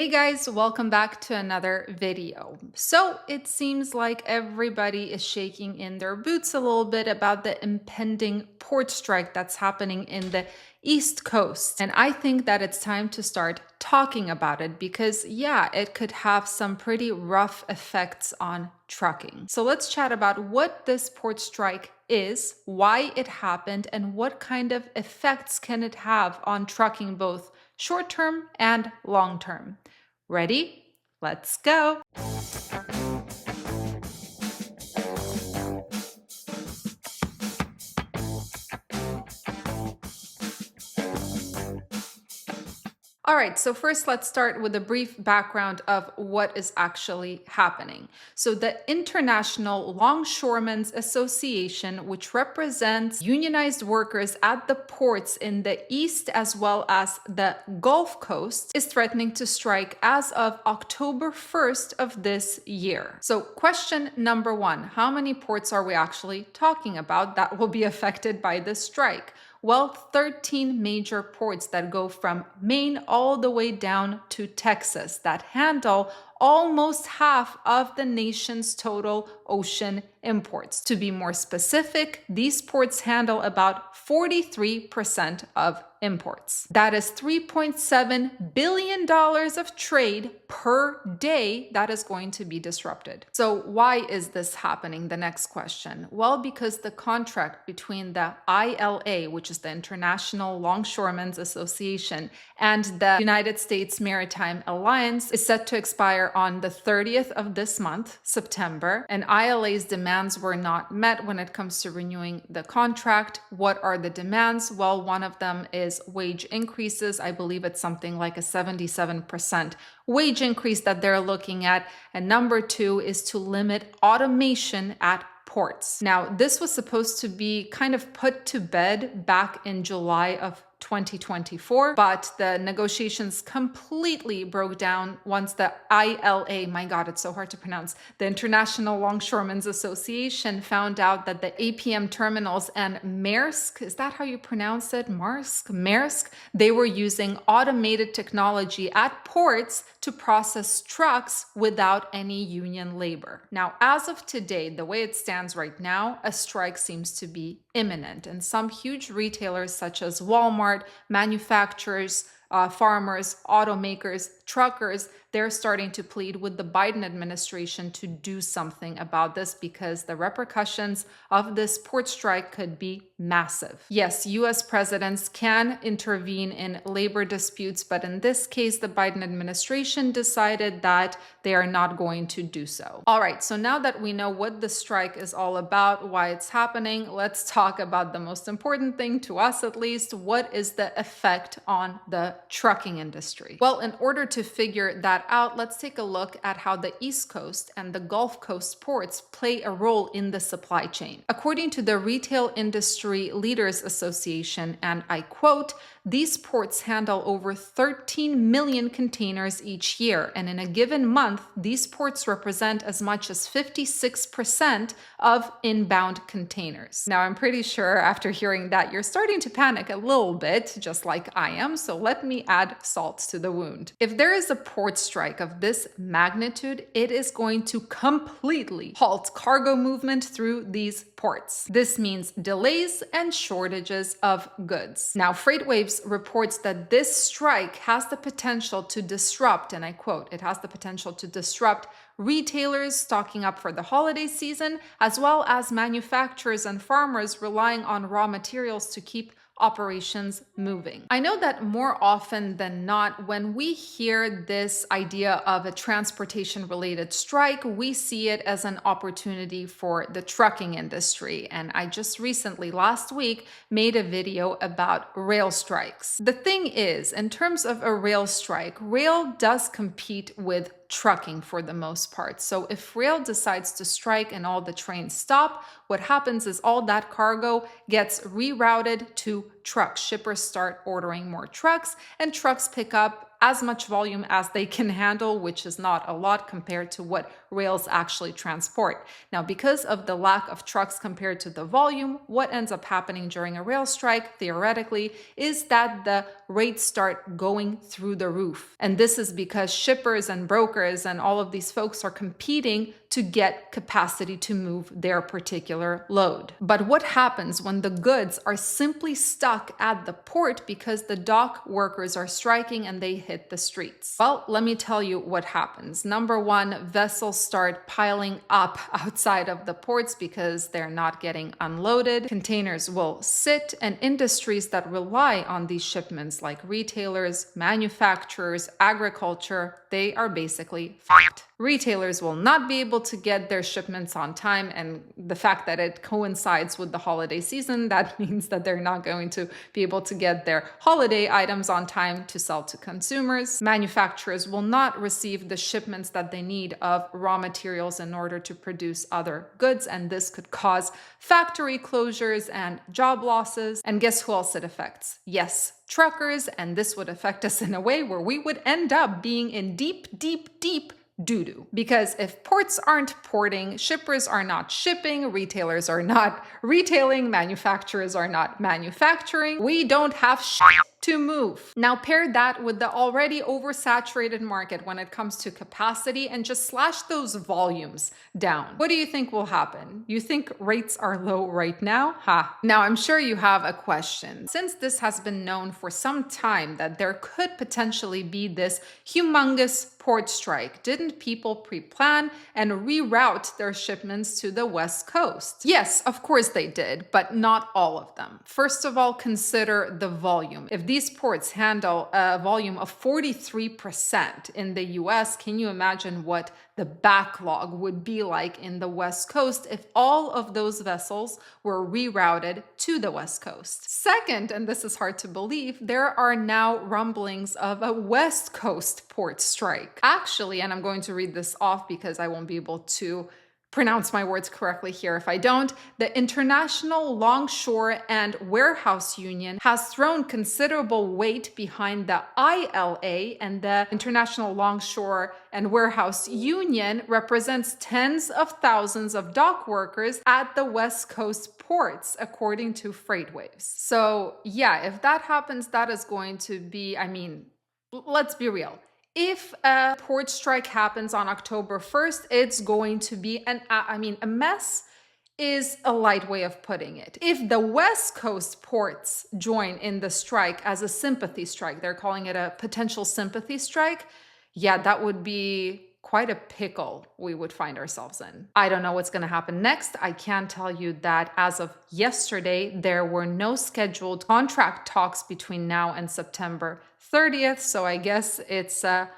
Hey guys, welcome back to another video. So it seems like everybody is shaking in their boots a little bit about the impending port strike that's happening in the East Coast. And I think that it's time to start talking about it because, yeah, it could have some pretty rough effects on trucking. So let's chat about what this port strike is, why it happened, and what kind of effects can it have on trucking, both short term and long term. Ready? Let's go. All right, so first let's start with a brief background of what is actually happening. So, the International Longshoremen's Association, which represents unionized workers at the ports in the East as well as the Gulf Coast, is threatening to strike as of October 1st of this year. So, question number one: how many ports are we actually talking about that will be affected by this strike? Well, 13 major ports that go from Maine all the way down to Texas that handle almost half of the nation's total ocean imports. To be more specific, these ports handle about 43% of imports. That is $3.7 billion of trade per day that is going to be disrupted. So why is this happening? The next question. Well, because the contract between the ILA, which is the International Longshoremen's Association, and the United States Maritime Alliance is set to expire on the 30th of this month, September, and ILA's demands were not met when it comes to renewing the contract. What are the demands? Well, one of them is wage increases. I believe it's something like a 77% wage increase that they're looking at. And number two is to limit automation at ports. Now, this was supposed to be kind of put to bed back in July of 2024, but the negotiations completely broke down once the ILA, my God, it's so hard to pronounce, the International Longshoremen's Association found out that the APM terminals and Maersk, is that how you pronounce it? Maersk, they were using automated technology at ports to process trucks without any union labor. Now, as of today, the way it stands right now, a strike seems to be imminent, and some huge retailers such as Walmart, manufacturers, farmers, automakers, truckers, they're starting to plead with the Biden administration to do something about this because the repercussions of this port strike could be massive. Yes, US presidents can intervene in labor disputes, but in this case, the Biden administration decided that they are not going to do so. All right, so now that we know what the strike is all about, why it's happening, let's talk about the most important thing to us at least. What is the effect on the trucking industry? Well, in order to figure that out, let's take a look at how the East Coast and the Gulf Coast ports play a role in the supply chain. According to the Retail Industry Leaders Association, and I quote, "These ports handle over 13 million containers each year, and in a given month, these ports represent as much as 56% of inbound containers." Now, I'm pretty sure after hearing that, you're starting to panic a little bit, just like I am, so let me add salt to the wound. If there is a port strike of this magnitude, it is going to completely halt cargo movement through these ports. This means delays and shortages of goods. Now, FreightWaves reports that this strike has the potential to disrupt, and I quote, "It has the potential to disrupt retailers stocking up for the holiday season, as well as manufacturers and farmers relying on raw materials to keep operations moving." I know that more often than not, when we hear this idea of a transportation related strike, we see it as an opportunity for the trucking industry. And I just recently, last week, made a video about rail strikes. The thing is, in terms of a rail strike, rail does compete with trucking for the most part. So if rail decides to strike and all the trains stop, what happens is all that cargo gets rerouted to trucks. Shippers start ordering more trucks, and trucks pick up as much volume as they can handle, which is not a lot compared to what rails actually transport. Now, because of the lack of trucks compared to the volume, what ends up happening during a rail strike, theoretically, is that the rates start going through the roof. And this is because shippers and brokers and all of these folks are competing to get capacity to move their particular load. But what happens when the goods are simply stuck at the port because the dock workers are striking and they hit the streets? Well, let me tell you what happens. Number one, vessels start piling up outside of the ports because they're not getting unloaded. Containers will sit, and industries that rely on these shipments, like retailers, manufacturers, agriculture, they are basically fucked. Retailers will not be able to get their shipments on time, and the fact that it coincides with the holiday season, that means that they're not going to be able to get their holiday items on time to sell to consumers. Manufacturers will not receive the shipments that they need of raw materials in order to produce other goods, and this could cause factory closures and job losses. And guess who else it affects? Yes, truckers, and this would affect us in a way where we would end up being in deep doo-doo. Because if ports aren't porting, shippers are not shipping, retailers are not retailing, manufacturers are not manufacturing, we don't have shit to move. Now pair that with the already oversaturated market when it comes to capacity and just slash those volumes down. What do you think will happen? You think rates are low right now? Now I'm sure you have a question. Since this has been known for some time that there could potentially be this humongous port strike, didn't people pre-plan and reroute their shipments to the West Coast? Yes, of course they did, but not all of them. First of all, consider the volume. If these ports handle a volume of 43% in the US, can you imagine what the backlog would be like in the West Coast if all of those vessels were rerouted to the West Coast? Second, and this is hard to believe, there are now rumblings of a West Coast port strike. Actually, and I'm going to read this off because I won't be able to pronounce my words correctly here if I don't. The International Longshore and Warehouse Union has thrown considerable weight behind the ILA, and the International Longshore and Warehouse Union represents tens of thousands of dock workers at the West Coast ports, according to FreightWaves. So yeah, if that happens, that is going to be, let's be real. If a port strike happens on October 1st, it's going to be a mess is a light way of putting it. If the West Coast ports join in the strike as a sympathy strike, they're calling it a potential sympathy strike, yeah, that would be quite a pickle we would find ourselves in. I don't know what's going to happen next. I can tell you that as of yesterday, there were no scheduled contract talks between now and September 30th. So I guess it's a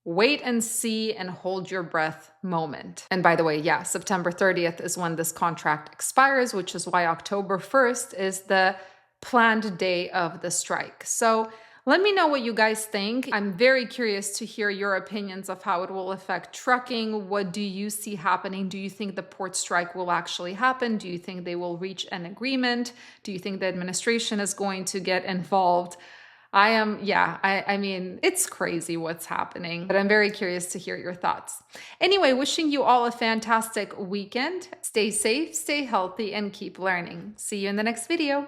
wait and see and hold your breath moment. And by the way, yeah, September 30th is when this contract expires, which is why October 1st is the planned day of the strike. So let me know what you guys think. I'm very curious to hear your opinions of how it will affect trucking. What do you see happening? Do you think the port strike will actually happen? Do you think they will reach an agreement? Do you think the administration is going to get involved? It's crazy what's happening, but I'm very curious to hear your thoughts. Anyway, wishing you all a fantastic weekend. Stay safe, stay healthy, and keep learning. See you in the next video.